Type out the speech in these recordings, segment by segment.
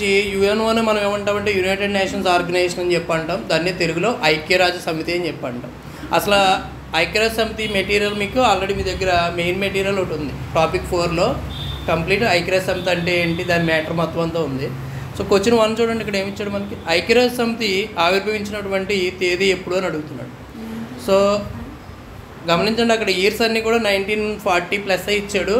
సంబంధించి యుఎన్ఓని మనం ఏమంటామంటే యునైటెడ్ నేషన్స్ ఆర్గనైజేషన్ అని చెప్పి అంటాం. దాన్ని తెలుగులో ఐక్యరాజ్య సమితి అని చెప్పి అంటాం. అసలు ఐక్యరాజ్య సమితి మెటీరియల్ మీకు ఆల్రెడీ మీ దగ్గర మెయిన్ మెటీరియల్ ఒకటి ఉంది. టాపిక్ 4లో కంప్లీట్ ఐక్యరాజ్య సమితి అంటే ఏంటి, దాని మ్యాటర్ మొత్తం అంతా ఉంది. సో క్వశ్చన్ 1 చూడండి, ఇక్కడ ఏమి ఇచ్చాడు మనకి, ఐక్యరాజ్య సమితి ఆవిర్భవించినటువంటి తేదీ ఎప్పుడు అని అడుగుతున్నాడు. సో గమనించండి, అక్కడ ఇయర్స్ అన్నీ కూడా 1940+ ఇచ్చాడు.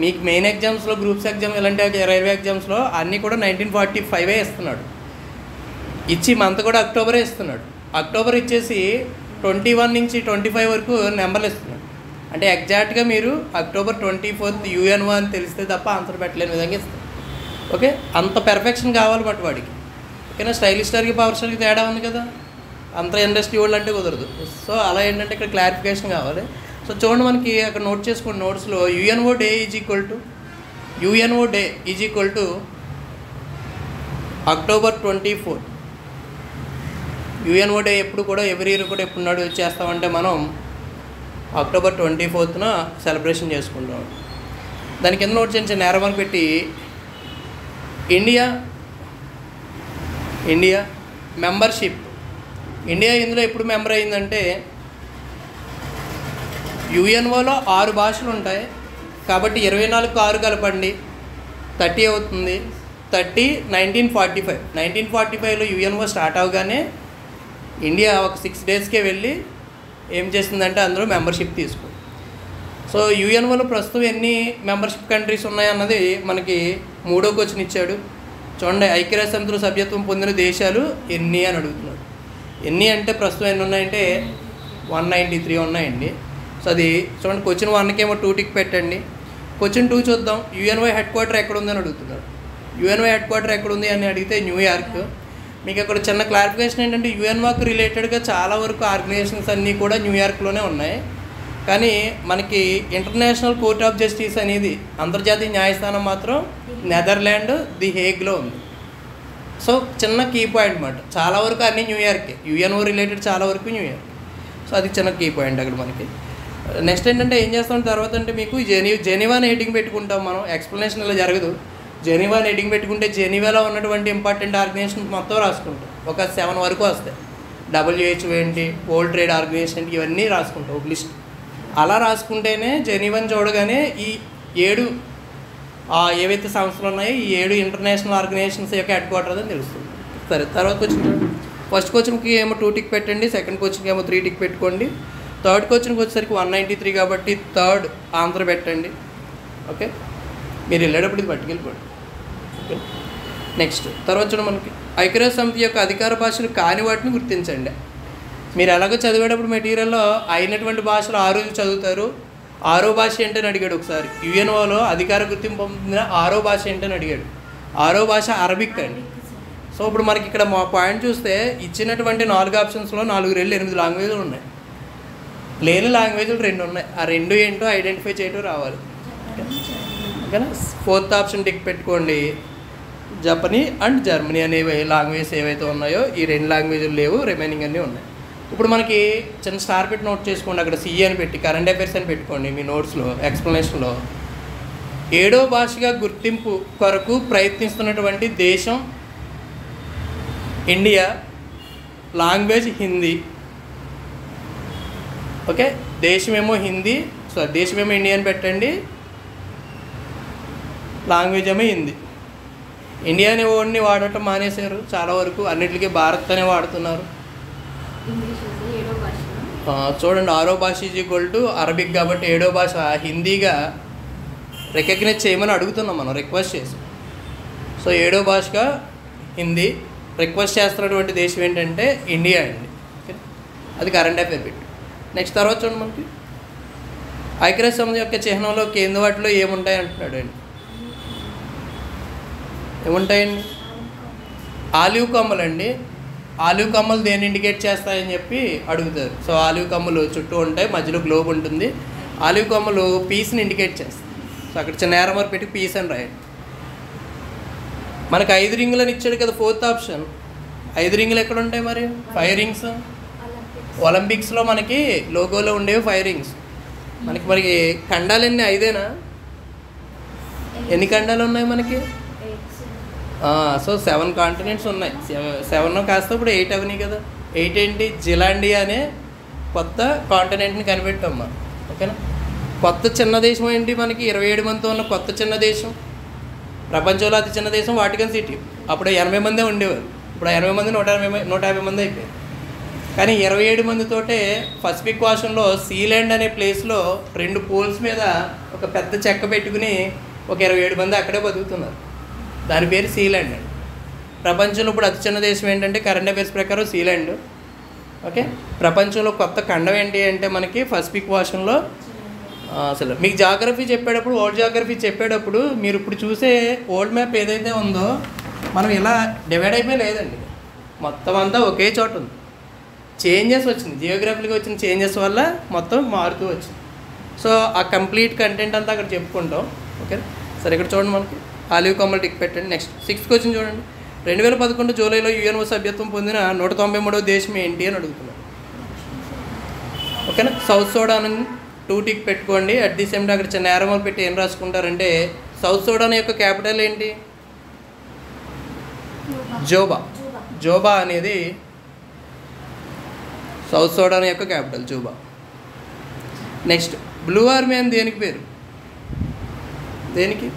మీకు మెయిన్ ఎగ్జామ్స్లో, గ్రూప్స్ ఎగ్జామ్, ఇలాంటి రైల్వే ఎగ్జామ్స్లో అన్నీ కూడా 1945 ఇస్తున్నాడు. ఇచ్చి మంత్ కూడా అక్టోబరే ఇస్తున్నాడు. అక్టోబర్ ఇచ్చేసి 21 నుంచి 25 వరకు నెంబర్లు ఇస్తున్నాడు. అంటే ఎగ్జాక్ట్గా మీరు అక్టోబర్ 24 యుఎన్ఓ అని తెలిస్తే తప్ప ఆన్సర్ పెట్టలేని విధంగా ఇస్తాడు. ఓకే, అంత పెర్ఫెక్షన్ కావాలి బట్ వాడికి. ఓకేనా, స్టైలిష్ స్టార్కి పవర్ స్టార్కి తేడా ఉంది కదా, అంత ఇండస్ట్రీ వాళ్ళు అంటే కుదరదు. సో అలా ఏంటంటే ఇక్కడ క్లారిఫికేషన్ కావాలి. సో చూడండి, మనకి అక్కడ నోట్ చేసుకోండి నోట్స్లో, UNO day is equal to October 24. UNO day ఎప్పుడు కూడా ఎవ్రీ ఇయర్ కూడా ఎప్పుడు నాడు చేస్తామంటే మనం October 24న సెలబ్రేషన్ చేసుకుంటాం. దాని కింద నోట్ చేసి నేరమని పెట్టి ఇండియా మెంబర్షిప్. ఇండియా ఇందులో ఎప్పుడు మెంబర్ అయిందంటే, యుఎన్ఓలో 6 భాషలు ఉంటాయి కాబట్టి 24కు 6 కలపండి 30 అవుతుంది. 30 1945లో యుఎన్ఓ స్టార్ట్ అవగానే ఇండియా ఒక 6 డేస్కే వెళ్ళి ఏం చేసిందంటే అందులో మెంబర్షిప్ తీసుకుంది. సో యుఎన్ఓలో ప్రస్తుతం ఎన్ని మెంబర్షిప్ కంట్రీస్ ఉన్నాయన్నది మనకి 3వ క్వశ్చన్ ఇచ్చాడు. చూడండి, ఐక్యరాజ్య సమితిలో సభ్యత్వం పొందిన దేశాలు ఎన్ని అని అడుగుతున్నాడు. ఎన్ని అంటే ప్రస్తుతం ఎన్ని ఉన్నాయంటే 193 ఉన్నాయండి. సో అది చూడండి, క్వశ్చన్ 1కి ఏమో 2 టిక్ పెట్టండి. క్వశ్చన్ 2 చూద్దాం, యుఎన్ఓ హెడ్ క్వార్టర్ ఎక్కడ ఉందని అడుగుతున్నాడు. యుఎన్ఓ హెడ్ క్వార్టర్ ఎక్కడ ఉంది అని అడిగితే న్యూయార్క్. మీకు అక్కడ చిన్న క్లారిఫికేషన్ ఏంటంటే, యుఎన్ఓకి రిలేటెడ్గా చాలా వరకు ఆర్గనైజేషన్స్ అన్నీ కూడా న్యూయార్క్లోనే ఉన్నాయి. కానీ మనకి ఇంటర్నేషనల్ కోర్ట్ ఆఫ్ జస్టిస్ అనేది అంతర్జాతీయ న్యాయస్థానం మాత్రం నెదర్లాండ్ ది హేగ్లో ఉంది. సో చిన్న కీ పాయింట్ అన్నమాట, చాలా వరకు అన్నీ న్యూయార్కే, యుఎన్ఓ రిలేటెడ్ చాలా వరకు న్యూయార్క్. సో అది చిన్న కీ పాయింట్ అక్కడ మనకి. నెక్స్ట్ ఏంటంటే ఏం చేస్తాం తర్వాత అంటే, మీకు జెనీవాని హెడ్డింగ్ పెట్టుకుంటాం మనం. ఎక్స్ప్లెనేషన్ ఇలా జరగదు. జెనీవాని హెడ్డింగ్ పెట్టుకుంటే జెనీవాలో ఉన్నటువంటి ఇంపార్టెంట్ ఆర్గనైజేషన్ మొత్తం రాసుకుంటాం. ఒక 7 వరకు వస్తాయి. WHO ఏంటి, వరల్డ్ ట్రేడ్ ఆర్గనైజేషన్ ఏంటి, ఇవన్నీ రాసుకుంటాం ఒక లిస్ట్. అలా రాసుకుంటేనే జెనీవాని చూడగానే ఈ 7 ఏవైతే సంస్థలు ఉన్నాయో ఈ 7 ఇంటర్నేషనల్ ఆర్గనైజేషన్స్ యొక్క హెడ్ క్వార్టర్ అని తెలుస్తుంది. సరే, తర్వాత క్వశ్చన్, ఫస్ట్ క్వశ్చన్కి ఏమో 2 టిక్ పెట్టండి, సెకండ్ క్వశ్చన్కి ఏమో 3 టిక్ పెట్టుకోండి. థర్డ్ క్వశ్చన్కి వచ్చేసరికి 193 కాబట్టి థర్డ్ ఆన్సర్ పెట్టండి. ఓకే, మీరు వెళ్ళేటప్పుడు ఇది పట్టుకెళ్ళిపోండి. ఓకే, నెక్స్ట్ తర్వాత చూడండి, మనకి ఐక్యరాజ్య సమితి యొక్క అధికార భాషలు కాని వాటిని గుర్తించండి. మీరు ఎలాగో చదివేటప్పుడు మెటీరియల్లో అయినటువంటి భాషలు 6 చదువుతారు. 6వ భాష ఏంటని అడిగాడు ఒకసారి. యుఎన్ఓలో అధికార గుర్తింపు పొందిన 6వ భాష ఏంటని అడిగాడు. 6వ భాష అరబిక్ అండి. సో ఇప్పుడు మనకి ఇక్కడ మా పాయింట్ చూస్తే ఇచ్చినటువంటి 4 ఆప్షన్స్లో 4 రెళ్ళు 8 లాంగ్వేజ్లు ఉన్నాయి. లేని లాంగ్వేజ్లు 2 ఉన్నాయి. ఆ 2 ఏంటో ఐడెంటిఫై చేయటం రావాలి. ఓకేనా, 4th ఆప్షన్ టిక్ పెట్టుకోండి. జపనీ అండ్ జర్మనీ అనేవి లాంగ్వేజెస్ ఏవైతే ఉన్నాయో ఈ 2 లాంగ్వేజ్లు లేవు, రిమైనింగ్ అన్నీ ఉన్నాయి. ఇప్పుడు మనకి చిన్న స్టార్ పెట్టి నోట్ చేసుకోండి. అక్కడ సిఏ అని పెట్టి కరెంట్ అఫైర్స్ అని పెట్టుకోండి మీ నోట్స్లో, ఎక్స్ప్లెనేషన్లో. 7వ భాషగా గుర్తింపు కొరకు ప్రయత్నిస్తున్నటువంటి దేశం ఇండియా, లాంగ్వేజ్ హిందీ. ఓకే, దేశమేమో హిందీ, దేశమేమో ఇండియా అని పెట్టండి, లాంగ్వేజ్ ఏమో హిందీ. ఇండియా అనే వర్డ్ని వాడటం మానేశారు చాలా వరకు, అన్నిటికీ భారత్ అనే వాడుతున్నారు. చూడండి, 6వ భాష ఈజ్ ఈక్వల్ టు అరబిక్ కాబట్టి 7వ భాష హిందీగా రికగ్నైజ్ చేయమని అడుగుతున్నాం మనం, రిక్వెస్ట్ చేసి. సో 7వ భాషగా హిందీ రిక్వెస్ట్ చేస్తున్నటువంటి దేశం ఏంటంటే ఇండియా అండి. అది కరెంట్ అఫైర్ పెట్టి. నెక్స్ట్ తర్వాత చూడండి, మనకి ఐక్యరాజ్య సమితి యొక్క చిహ్నంలో కింద వాటిలో ఏముంటాయి అంటున్నాడు అండి. ఏముంటాయండి? ఆలివ్ కొమ్మలు అండి. ఆలివ్ కొమ్మలు దేన్ని ఇండికేట్ చేస్తాయని చెప్పి అడుగుతారు. సో ఆలివ్ కొమ్మలు చుట్టూ ఉంటాయి, మధ్యలో గ్లోబ్ ఉంటుంది. ఆలివ్ కొమ్మలు పీస్ని ఇండికేట్ చేస్తాయి. సో అక్కడ చిన్న నేరమర్ పెట్టి పీస్ అని రాయండి. మనకు 5 రింగులు అని ఇచ్చాడు కదా 4th ఆప్షన్. 5 రింగులు ఎక్కడ ఉంటాయి మరి? 5 రింగ్స్. ఒలింపిక్స్లో మనకి లోగోలో ఉండేవి 5 రింగ్స్. మరి ఖండాలు ఎన్ని? 5ఏనా? ఎన్ని ఖండాలు ఉన్నాయి మనకి? సో 7 కాంటినెంట్స్ ఉన్నాయి. 7 కాస్త ఇప్పుడు 8 అవని కదా. 8 ఏంటి, జిలాండియా అనే కొత్త కాంటినెంట్ని కనిపెట్టాం మనం. ఓకేనా. కొత్త చిన్న దేశం ఏంటి, మనకి 27 మందితో ఉన్న కొత్త చిన్న దేశం, ప్రపంచంలో అతి చిన్న దేశం వాటికన్ సిటీ. అప్పుడు 80 మందే ఉండేవారు. ఇప్పుడు 80 మంది 150 మంది అయిపోయారు. కానీ 27 మందితోటే పసిఫిక్ ఓషన్లో సీలాండ్ అనే ప్లేస్లో 2 పోల్స్ మీద ఒక పెద్ద చెక్క పెట్టుకుని ఒక 27 మంది అక్కడే బతుకుతున్నారు. దాని పేరు సీలాండ్ అండి. ప్రపంచంలో ఇప్పుడు అతి చిన్న దేశం ఏంటంటే కరెంట్ అఫైర్స్ ప్రకారం సీలాండ్. ఓకే. ప్రపంచంలో కొత్త ఖండం ఏంటి అంటే మనకి పసిఫిక్ ఓషన్లో. అసలు మీకు జాగ్రఫీ చెప్పేటప్పుడు, వరల్డ్ జాగ్రఫీ చెప్పేటప్పుడు మీరు ఇప్పుడు చూసే వరల్డ్ మ్యాప్ ఏదైతే ఉందో మనం ఇలా డివైడ్ అయిపోయి లేదండి, మొత్తం అంతా ఒకే చోట ఉంది. చేంజెస్ వచ్చింది, జియోగ్రఫీకి వచ్చిన చేంజెస్ వల్ల మొత్తం మారుతూ వచ్చింది. సో ఆ కంప్లీట్ కంటెంట్ అంతా అక్కడ చెప్పుకుంటాం. ఓకే. సరే, ఇక్కడ చూడండి, మనకి ఆలివ్ కొమ్మలు టిక్ పెట్టండి. నెక్స్ట్ 6th క్వశ్చన్ చూడండి. 2011 జూలైలో యుఎన్ఓ సభ్యత్వం పొందిన 193వ దేశం ఏంటి అని అడుగుతున్నారు. ఓకేనా. సౌత్ సూడాన్ 2 టిక్ పెట్టుకోండి. అట్ ది సేమ్ టైం అక్కడ చిన్న యారోమాలు పెట్టి ఏం రాసుకుంటారంటే సౌత్ సూడాన్ యొక్క క్యాపిటల్ ఏంటి, జోబా. జోబా అనేది సౌత్ సూడాన్ యొక్క క్యాపిటల్, జోబా. నెక్స్ట్ బ్లూ ఆర్మీ అని దేనికి పేరు, దేనికి?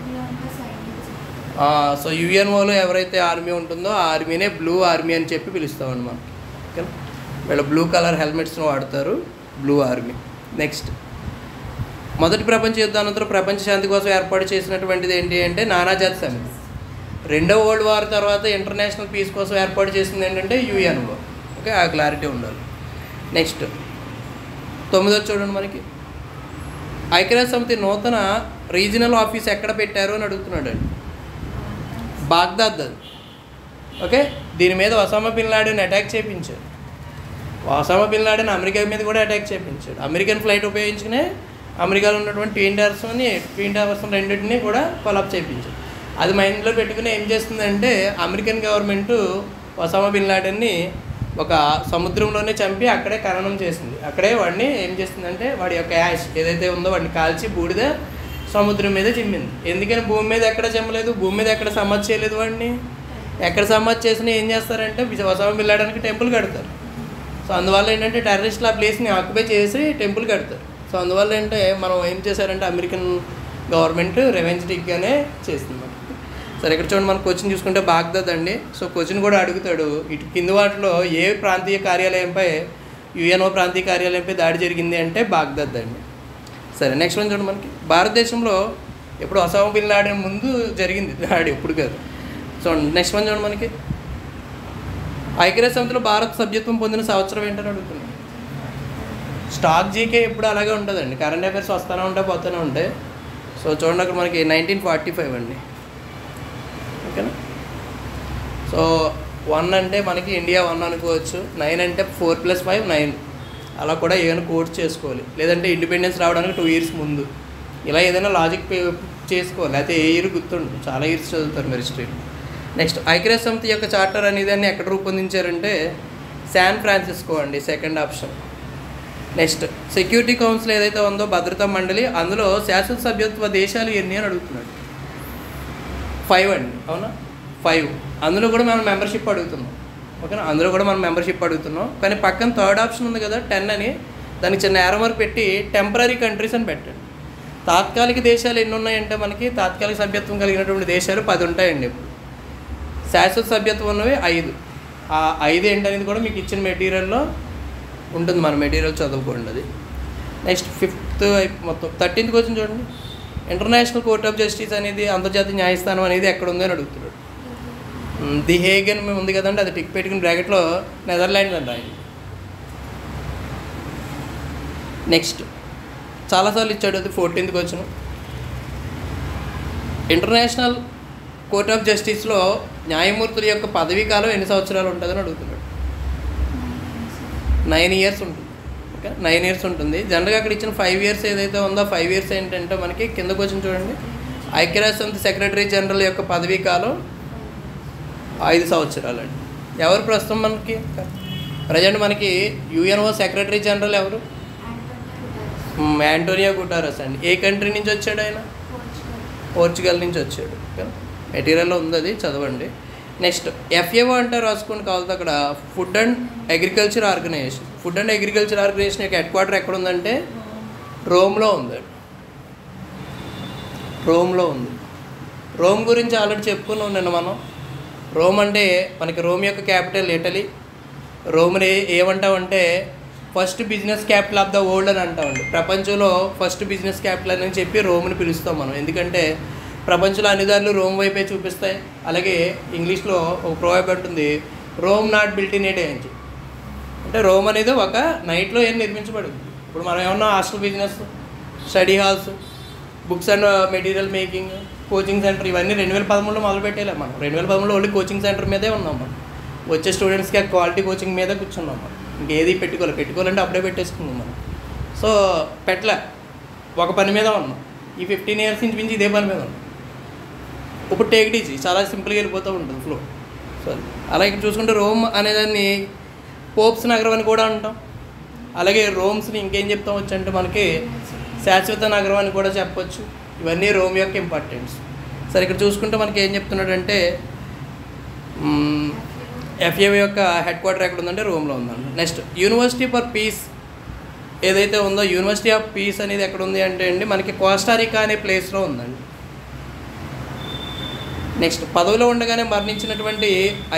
సో యుఎన్ఓలో ఎవరైతే ఆర్మీ ఉంటుందో ఆ ఆర్మీనే బ్లూ ఆర్మీ అని చెప్పి పిలుస్తామండి మనం. ఓకేనా. వీళ్ళు బ్లూ కలర్ హెల్మెట్స్ను వాడతారు, బ్లూ ఆర్మీ. నెక్స్ట్ మొదటి ప్రపంచ యుద్ధానంతరం ప్రపంచ శాంతి కోసం ఏర్పాటు చేసినటువంటిది ఏంటి అంటే నానాజాతి సమితి. 2వ వరల్డ్ వార్ తర్వాత ఇంటర్నేషనల్ పీస్ కోసం ఏర్పాటు చేసింది ఏంటంటే యుఎన్ఓ. ఓకే, ఆ క్లారిటీ ఉండాలి. నెక్స్ట్ 9వ చూడండి, మనకి ఐక్యరాజ్య సమితి నూతన రీజనల్ ఆఫీస్ ఎక్కడ పెట్టారు అని అడుగుతున్నాడు అండి. బాగ్దాద్ అది. ఓకే. దీని మీద ఒసామా బిన్ లాడెన్ అటాక్ చేయించాడు. ఒసామా బిన్ లాడెన్ అమెరికా మీద కూడా అటాక్ చేయించాడు. అమెరికన్ ఫ్లైట్ ఉపయోగించుకునే అమెరికాలో ఉన్నటువంటి ట్విన్ టవర్స్ రెండింటినీ కూడా కొలాప్ చేయించాడు. అది మైండ్లో పెట్టుకుని ఏం చేస్తుందంటే అమెరికన్ గవర్నమెంటు ఒసామా బిన్ లాడెన్ని ఒక సముద్రంలోనే చంపి అక్కడే ఖననం చేసింది. అక్కడే వాడిని ఏం చేస్తుందంటే వాడి యొక్క యాష్ ఏదైతే ఉందో వాడిని కాల్చి బూడిద సముద్రం మీద చిమ్మింది. ఎందుకని భూమి మీద ఎక్కడ చెమ్మలేదు, భూమి మీద ఎక్కడ సమాధి చేయలేదు వాడిని. ఎక్కడ సమాధి చేసినా ఏం చేస్తారంటే ఒసామా బిన్ లాడెన్కి టెంపుల్ కడతారు. సో అందువల్ల ఏంటంటే టెర్రరిస్టులు ఆ ప్లేస్ని ఆక్యుపై చేసి టెంపుల్ కడతారు. సో అందువల్ల ఏంటంటే మనం ఏం చేశారంటే అమెరికన్ గవర్నమెంట్ రెవెంజ్ టిక్గానే చేస్తుంది. సరే, ఇక్కడ చూడండి, మనం క్వశ్చన్ చూసుకుంటే బాగ్దాద్ అండి. సో క్వశ్చన్ కూడా అడుగుతాడు, ఇటు కింది వాటిలో ఏ ప్రాంతీయ కార్యాలయంపై యుఎన్ఓ ప్రాంతీయ కార్యాలయంపై దాడి జరిగింది అంటే బాగ్దాద్ అండి. సరే, నెక్స్ట్ వన్ చూడండి, మనకి భారతదేశంలో ఎప్పుడు ఒసామా బిన్ లాడెన్ ముందు జరిగింది దాడి, ఎప్పుడు కాదు. సో నెక్స్ట్ వన్ చూడండి, మనకి ఐక్యరాజ్య సమితిలో భారత్ సభ్యత్వం పొందిన సంవత్సరం ఏంటని అడుగుతున్నాం. స్టాక్ జీకే ఎప్పుడు అలాగే ఉంటుందండి, కరెంట్ అఫైర్స్ వస్తూనే ఉంటాయి పోతూనే ఉంటాయి. సో చూడండి, అక్కడ మనకి 1945 అండి. ఓకేనా. సో 1 అంటే మనకి ఇండియా 1 అనుకోవచ్చు, 9 అంటే 4+5 9 అలా కూడా ఏమైనా కోర్స్ చేసుకోవాలి. లేదంటే ఇండిపెండెన్స్ రావడానికి 2 years ముందు ఇలా ఏదైనా లాజిక్ చేసుకోవాలి. అయితే ఏ ఇయర్ గుర్తుండదు, చాలా ఇయర్స్ చదువుతారు మీరు హిస్టరీలో. నెక్స్ట్ ఐక్యరాజ్య సమితి యొక్క చార్టర్ అనేది దాన్ని ఎక్కడ రూపొందించారంటే శాన్ ఫ్రాన్సిస్కో అండి, second option. Next security council ఏదైతే ఉందో భద్రతా మండలి, అందులో శాశ్వత సభ్యత్వ దేశాలు ఎన్ని అని అడుగుతున్నాడు. 5 అండి, అవునా, 5. అందులో కూడా మనం మెంబర్షిప్ అడుగుతున్నాం. ఓకేనా, అందులో కూడా మనం మెంబర్షిప్ అడుగుతున్నాం. కానీ పక్కన థర్డ్ ఆప్షన్ ఉంది కదా 10 అని, దానికి చిన్న యారోమార్క్ పెట్టి టెంపరీ కంట్రీస్ అని పెట్టండి. తాత్కాలిక దేశాలు ఎన్ని ఉన్నాయంటే మనకి తాత్కాలిక సభ్యత్వం కలిగినటువంటి దేశాలు 10 ఉంటాయండి. ఇప్పుడు శాశ్వత సభ్యత్వం ఉన్నవి 5. ఆ 5 ఏంటనేది కూడా మీకు ఇచ్చిన మెటీరియల్లో ఉంటుంది, మన మెటీరియల్ చదువుకోండి అది. నెక్స్ట్ 5th మొత్తం 13th క్వశ్చన్ చూడండి. ఇంటర్నేషనల్ కోర్ట్ ఆఫ్ జస్టిస్ అనేది అంతర్జాతీయ న్యాయస్థానం అనేది ఎక్కడ ఉంది అని అడుగుతున్నాడు. ది హేగ్ అని ఉంది కదండి, అది టిక్ పెట్టుకుని బ్రాకెట్లో నెదర్లాండ్స్ అని రాయండి. నెక్స్ట్ చాలాసార్లు ఇచ్చాడు అది 14th question. International court of జస్టిస్లో న్యాయమూర్తుల యొక్క పదవీ కాలం ఎన్ని సంవత్సరాలు ఉంటుందని అడుగుతున్నాడు. 9 years ఉంటుంది. ఓకే, 9 years ఉంటుంది. జనరల్గా అక్కడ ఇచ్చిన 5 years ఏదైతే ఉందో 5 years ఏంటంటే మనకి కింద క్వశ్చన్ చూడండి. ఐక్యరాజ్య సమితి సెక్రటరీ జనరల్ యొక్క పదవీ కాలం 5 సంవత్సరాలండి. ఎవరు ప్రస్తుతం మనకి ప్రజెంట్ మనకి యుఎన్ఓ సెక్రటరీ జనరల్ ఎవరు? యాంటోనియో గుటెరస్ అండి. ఏ కంట్రీ నుంచి వచ్చాడు ఆయన? పోర్చుగల్ నుంచి వచ్చాడు. మెటీరియల్లో ఉంది, అది చదవండి. నెక్స్ట్ FAO అంటే రాసుకోండి కావాలి. అక్కడ food and agriculture organisation. Food and agriculture organisation యొక్క హెడ్ క్వార్టర్ ఎక్కడ ఉందంటే రోమ్లో ఉందండి. రోమ్లో ఉంది. రోమ్ గురించి ఆల్రెడీ చెప్పుకున్నాం నిన్న మనం. రోమ్ అంటే మనకి రోమ్ యొక్క క్యాపిటల్ ఇటలీ. రోమ్ని ఏమంటామంటే first business capital of the world అని అంటామండి. ప్రపంచంలో ఫస్ట్ బిజినెస్ క్యాపిటల్ అని చెప్పి రోమ్ని పిలుస్తాం మనం. ఎందుకంటే ప్రపంచంలో అన్ని దారులు రోమ్ వైపే చూపిస్తాయి. అలాగే ఇంగ్లీష్లో ఒక ప్రోవర్బ్ ఉంటుంది, Rome not built in a day అని చెప్పి. అంటే రోమ్ అనేది ఒక నైట్లో ఏం నిర్మించబడింది. ఇప్పుడు మనం ఏమన్నా hostel business, study halls, books and material making, coaching centre ఇవన్నీ 2013లో మొదలుపెట్టేలే మనం. 2013లో ఓన్లీ కోచింగ్ సెంటర్ మీదే ఉన్నాం మనం. వచ్చే స్టూడెంట్స్కి ఆ క్వాలిటీ కోచింగ్ మీద కూర్చున్నాం మనం. ఇంకేది పెట్టుకోవాలంటే అప్పుడే పెట్టేసుకుందాం మనం. సో పెట్టలే, ఒక పని మీద ఉన్నాం. ఈ 15 years నుంచి మించి ఇదే పని మీద ఉన్నాం. ఇప్పుడు టేక్ ఇట్ ఈజీ, చాలా సింపుల్గా వెళ్ళిపోతూ ఉంటుంది ఫ్లో. సో అలా ఇక్కడ చూసుకుంటే రోమ్ అనేదాన్ని పోప్స్ నగరం అని కూడా అంటాం. అలాగే రోమ్స్ని ఇంకేం చెప్తాం వచ్చంటే మనకి శాశ్వత నగరం అని కూడా చెప్పొచ్చు. ఇవన్నీ రోమ్ యొక్క ఇంపార్టెన్స్. సరే ఇక్కడ చూసుకుంటే మనకి ఏం చెప్తున్నాడంటే FAO యొక్క హెడ్ క్వార్టర్ ఎక్కడ ఉందంటే రోమ్లో ఉందండి. నెక్స్ట్ యూనివర్సిటీ ఫర్ పీస్ ఏదైతే ఉందో, యూనివర్సిటీ ఆఫ్ పీస్ అనేది ఎక్కడ ఉంది అంటే అండి మనకి కోస్టారికా అనే ప్లేస్లో ఉందండి. నెక్స్ట్ పదవిలో ఉండగానే మరణించినటువంటి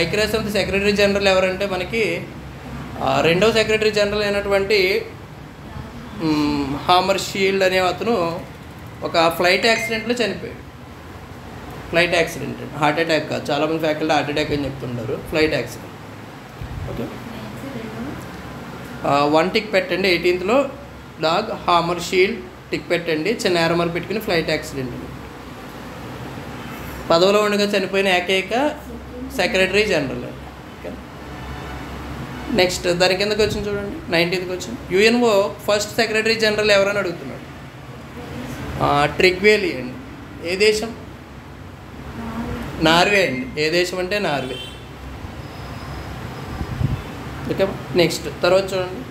ఐక్యరాజ్యసమితి సెక్రటరీ జనరల్ ఎవరంటే మనకి రెండవ సెక్రటరీ జనరల్ అయినటువంటి హామర్ షీల్డ్ అనే అతను ఒక ఫ్లైట్ యాక్సిడెంట్లో చనిపోయాడు. ఫ్లైట్ యాక్సిడెంట్, హార్ట్ అటాక్ కాదు. చాలామంది ఫ్యాకల్టీ హార్ట్ అటాక్ అని చెప్తుంటారు. Flight accident. ఓకే, 1 టిక్ పెట్టండి. 18th dog hammer shield tick పెట్టండి. చిన్న యారమర్ పెట్టుకుని ఫ్లైట్ యాక్సిడెంట్. పదవిలో ఉండగా చనిపోయిన ఏకైక సెక్రటరీ జనరల్. ఓకే, నెక్స్ట్ దాని కిందకి వచ్చింది చూడండి, 19th వచ్చింది. UNO ఫస్ట్ సెక్రటరీ జనరల్ ఎవరని అడుగుతున్నాడు. ట్రిగ్వేలి అండి. ఏ దేశం? నార్వే అండి. ఏ దేశం అంటే నార్వే. ఓకే, నెక్స్ట్ తర్వాత చూడండి,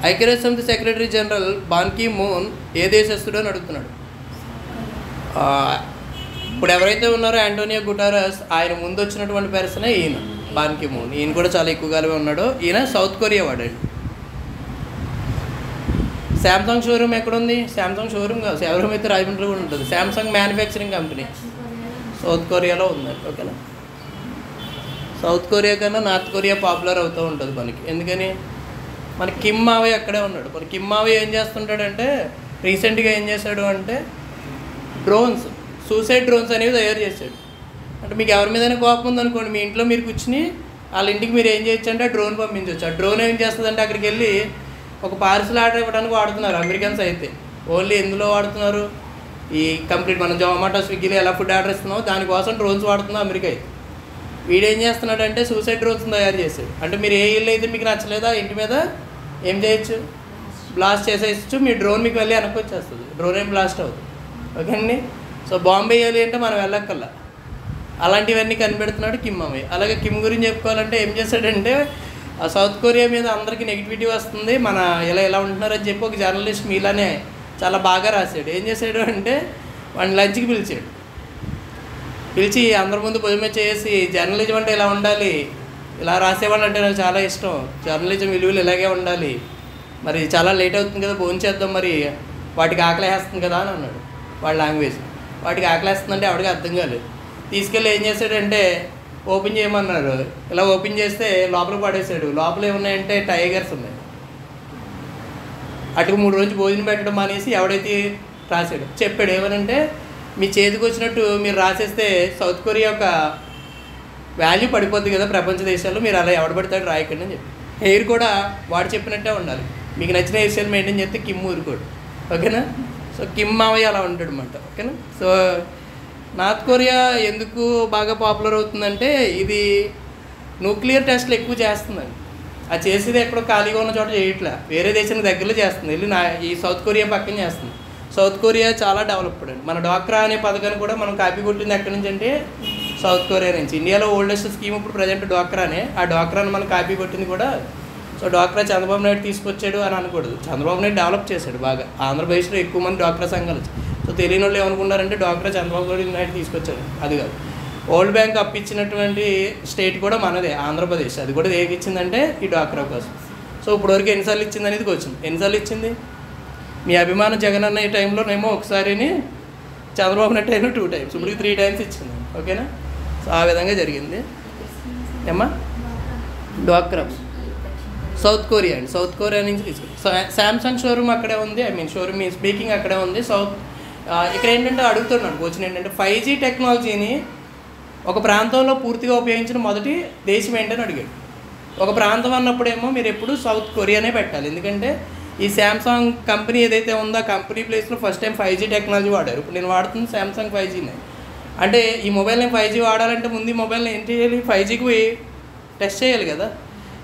ఐక్యరాజ్యసమితి secretary general Ban Ki Moon ఏ దేశస్తుడు అని అడుగుతున్నాడు. ఇప్పుడు ఎవరైతే ఉన్నారో యాంటోనియో గుటెరస్, ఆయన ముందు వచ్చినటువంటి పర్సనే ఈయన బాన్ కీ మూన్. ఈయన కూడా చాలా ఎక్కువగానే ఉన్నాడు. ఈయన సౌత్ కొరియా వాడండి. శాంసంగ్ షోరూమ్ ఎక్కడుంది? శాంసంగ్ షోరూమ్ కాదు, షోరూమ్ అయితే రాజమండ్రిలో కూడా ఉంటుంది. శాంసంగ్ మ్యానుఫ్యాక్చరింగ్ కంపెనీ సౌత్ కొరియాలో ఉందండి. ఓకేనా, సౌత్ కొరియా కన్నా నార్త్ కొరియా పాపులర్ అవుతూ ఉంటుంది మనకి. ఎందుకని మనకి కిమ్ మావే అక్కడే ఉన్నాడు. మరి కిమ్ మావే ఏం చేస్తుంటాడంటే రీసెంట్గా ఏం చేశాడు అంటే డ్రోన్స్, సూసైడ్ డ్రోన్స్ అనేవి తయారు చేశాడు. అంటే మీకు ఎవరి మీదైనా కోపం ఉందనుకోండి, మీ ఇంట్లో మీరు కూర్చుని వాళ్ళ ఇంటికి మీరు ఏం చేయొచ్చు అంటే ఆ డ్రోన్ పంపించవచ్చు. ఆ డ్రోన్ ఏం చేస్తుందంటే అక్కడికి వెళ్ళి ఒక పార్సిల్ ఆర్డర్ ఇవ్వడానికి వాడుతున్నారు అమెరికన్స్ అయితే. ఓన్లీ ఎందులో వాడుతున్నారు? ఈ కంప్లీట్ మనం జొమాటో స్విగ్గీలో ఎలా ఫుడ్ ఆర్డర్ ఇస్తున్నామో దానికోసం డ్రోన్స్ వాడుతున్నాం అమెరికా అయితే. వీడేం చేస్తున్నాడంటే సూసైడ్ డ్రోన్స్ తయారు చేశాడు. అంటే మీరు ఏ ఇల్లు అయితే మీకు నచ్చలేదా ఇంటి మీద ఏం చేయొచ్చు, బ్లాస్ట్ చేసేయచ్చు. మీ డ్రోన్ మీకు వెళ్ళి వెనక్కి వచ్చేస్తుంది, డ్రోన్ ఏం బ్లాస్ట్ అవుతుంది. ఓకే అండి. సో బాంబే వేయాలి అంటే మనం వెళ్ళక్కల్లా. అలాంటివన్నీ కనిపెడుతున్నాడు కిమ్ మావే. అలాగే కిమ్ గురించి చెప్పుకోవాలంటే ఏం చేశాడంటే ఆ సౌత్ కొరియా మీద అందరికీ నెగిటివిటీ వస్తుంది, మన ఇలా ఉంటున్నారని చెప్పి ఒక జర్నలిస్ట్ మీలానే చాలా బాగా రాశాడు. ఏం చేశాడు అంటే వాడిని లంచ్కి పిలిచి అందరి ముందు భుజమే చేసి జర్నలిజం అంటే ఇలా ఉండాలి, ఇలా రాసేవాళ్ళు అంటే నాకు చాలా ఇష్టం, జర్నలిజం విలువలు ఇలాగే ఉండాలి, మరి చాలా లేట్ అవుతుంది కదా భోజనం చేద్దాం, మరి వాటికి ఆకలేస్తుంది కదా అని అన్నాడు. వాడి లాంగ్వేజ్ వాటికి ఆకలేస్తుందంటే ఎవరికి అర్థం కాలేదు. తీసుకెళ్ళి ఏం చేశాడంటే ఓపెన్ చేయమన్నారు. ఇలా ఓపెన్ చేస్తే లోపల పడేసాడు. లోపల ఏమున్నాయంటే టైగర్స్ ఉన్నాయి. అటుకు 3 రోజులు భోజనం పెట్టడం అనేసి ఎవడైతే రాశాడు చెప్పాడు ఏమనంటే మీ చేతికి వచ్చినట్టు మీరు రాసేస్తే సౌత్ కొరియా యొక్క వాల్యూ పడిపోద్ది కదా ప్రపంచ దేశాల్లో, మీరు అలా ఎవడ పడతాడు రాయకండి అని చెప్పి. హెయిర్ కూడా వాడు చెప్పినట్టే ఉండాలి. మీకు నచ్చిన హెయిర్ స్టైల్ మెయింటైన్ చేస్తే కిమ్ ఊరుకోడు. ఓకేనా. సో కిమ్ మావయ్య అలా ఉంటాడు అనమాట. ఓకేనా. సో నార్త్ కొరియా ఎందుకు బాగా పాపులర్ అవుతుందంటే ఇది న్యూక్లియర్ టెస్ట్లు ఎక్కువ చేస్తుందండి. అది చేసేది ఎక్కడో ఖాళీగా ఉన్న చోట చేయట్లే, వేరే దేశానికి దగ్గరలో చేస్తుంది. వెళ్ళి ఈ సౌత్ కొరియా పక్కన చేస్తుంది. సౌత్ కొరియా చాలా డెవలప్డ్ అండి. మన డ్వాక్రా అనే పథకాన్ని కూడా మనం కాపీ కొట్టింది ఎక్కడి నుంచి అంటే సౌత్ కొరియా నుంచి. ఇండియాలో ఓల్డెస్ట్ స్కీమ్ ఇప్పుడు ప్రజెంట్ డ్వాక్రానే. ఆ డ్వాక్రాని మనం కాపీ కొట్టింది కూడా. సో డ్వాక్రా చంద్రబాబు నాయుడు తీసుకొచ్చాడు అని అనకూడదు, చంద్రబాబు నాయుడు డెవలప్ చేశాడు బాగా. ఆంధ్రప్రదేశ్లో ఎక్కువ మంది డ్వాక్రా సంఘాలు. సో తెలియని వాళ్ళు ఏమనుకున్నారంటే డ్వాక్రా చంద్రబాబు నాయుడు తీసుకొచ్చాడు, అది కాదు. వరల్డ్ బ్యాంక్ అప్పించినటువంటి స్టేట్ కూడా మనదే, ఆంధ్రప్రదేశ్. అది కూడా ఏది ఇచ్చిందంటే ఈ డ్వాక్రా కోసం. సో ఇప్పటివరకు ఎన్నిసార్లు ఇచ్చింది అనేది వచ్చింది. ఎన్నిసార్లు ఇచ్చింది? మీ అభిమాన జగన్ అన్న ఈ టైంలోనేమో ఒకసారిని, చంద్రబాబు నాయుడు టైంలో 2 times, ఇప్పుడు 3 times ఇచ్చింది. ఓకేనా? సో ఆ విధంగా జరిగింది. ఏమ్మా? డ్వాక్రా సౌత్ కొరియా అండి. సౌత్ కొరియా నుంచి శాంసంగ్ షోరూమ్ అక్కడే ఉంది. షోరూమ్ స్పీకింగ్ అక్కడే ఉంది. ఇక్కడ ఏంటంటే అడుగుతున్నాను క్వశ్చన్ ఏంటంటే 5G టెక్నాలజీని ఒక ప్రాంతంలో పూర్తిగా ఉపయోగించిన మొదటి దేశం ఏంటని అడిగాడు. ఒక ప్రాంతం అన్నప్పుడేమో మీరు ఎప్పుడు సౌత్ కొరియానే పెట్టాలి. ఎందుకంటే ఈ శాంసంగ్ కంపెనీ ఏదైతే ఉందో ఆ కంపెనీ ప్లేస్లో ఫస్ట్ టైం 5G టెక్నాలజీ వాడారు. ఇప్పుడు నేను వాడుతుంది శాంసంగ్ 5Gనే. అంటే ఈ మొబైల్ నేను 5G వాడాలంటే ముందు ఈ మొబైల్ని ఏంటి చేయాలి? 5Gకి టెస్ట్ చేయాలి కదా.